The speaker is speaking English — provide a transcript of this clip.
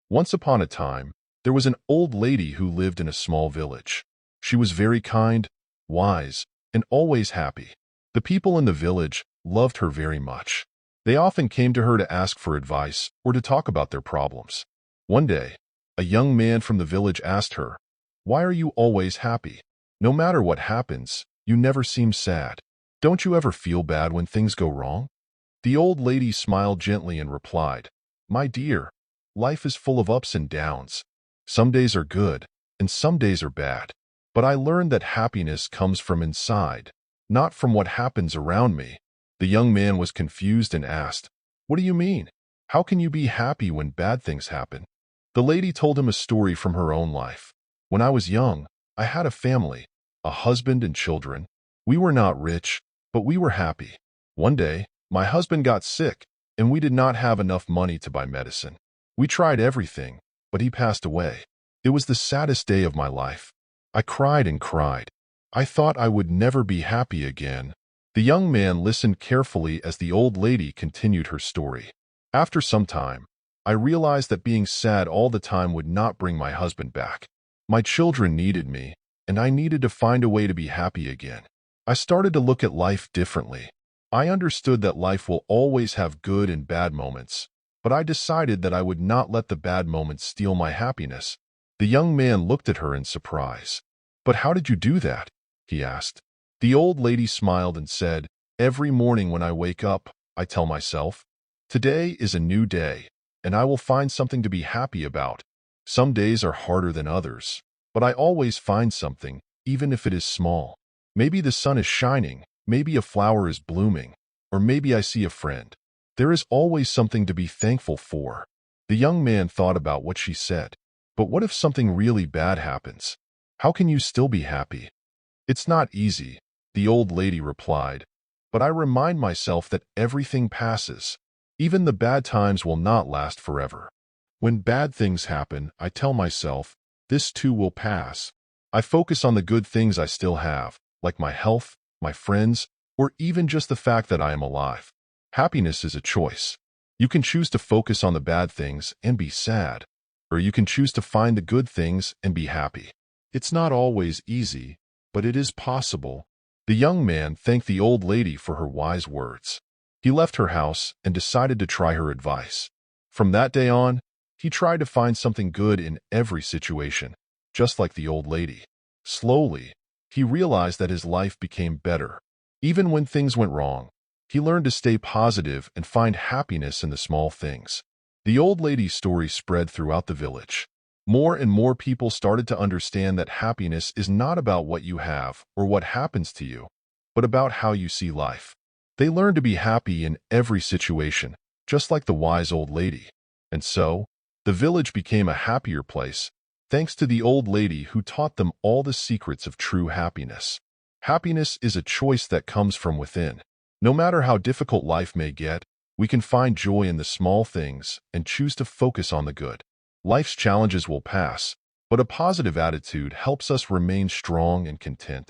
Once upon a time, there was an old lady who lived in a small village. She was very kind, wise, and always happy. The people in the village loved her very much. They often came to her to ask for advice or to talk about their problems. One day, a young man from the village asked her, "Why are you always happy? No matter what happens, you never seem sad. Don't you ever feel bad when things go wrong?" The old lady smiled gently and replied, "My dear, life is full of ups and downs. Some days are good, and some days are bad. But I learned that happiness comes from inside, not from what happens around me." The young man was confused and asked, "What do you mean? How can you be happy when bad things happen?" The lady told him a story from her own life. "When I was young, I had a family, a husband and children. We were not rich, but we were happy. One day, my husband got sick, and we did not have enough money to buy medicine. We tried everything, but he passed away. It was the saddest day of my life. I cried and cried. I thought I would never be happy again." The young man listened carefully as the old lady continued her story. "After some time, I realized that being sad all the time would not bring my husband back. My children needed me, and I needed to find a way to be happy again. I started to look at life differently. I understood that life will always have good and bad moments, but I decided that I would not let the bad moments steal my happiness." The young man looked at her in surprise. "But how did you do that?" he asked. The old lady smiled and said, "Every morning when I wake up, I tell myself, 'Today is a new day, and I will find something to be happy about.' Some days are harder than others, but I always find something, even if it is small. Maybe the sun is shining, maybe a flower is blooming, or maybe I see a friend. There is always something to be thankful for." The young man thought about what she said. "But what if something really bad happens? How can you still be happy?" "It's not easy," the old lady replied, "but I remind myself that everything passes. Even the bad times will not last forever. When bad things happen, I tell myself, this too will pass. I focus on the good things I still have, like my health, my friends, or even just the fact that I am alive." Happiness is a choice. You can choose to focus on the bad things and be sad, or you can choose to find the good things and be happy. It's not always easy, but it is possible. The young man thanked the old lady for her wise words. He left her house and decided to try her advice. From that day on, he tried to find something good in every situation, just like the old lady. Slowly, he realized that his life became better. Even when things went wrong, he learned to stay positive and find happiness in the small things. The old lady's story spread throughout the village. More and more people started to understand that happiness is not about what you have or what happens to you, but about how you see life. They learned to be happy in every situation, just like the wise old lady. And so, the village became a happier place, thanks to the old lady who taught them all the secrets of true happiness. Happiness is a choice that comes from within. No matter how difficult life may get, we can find joy in the small things and choose to focus on the good. Life's challenges will pass, but a positive attitude helps us remain strong and content.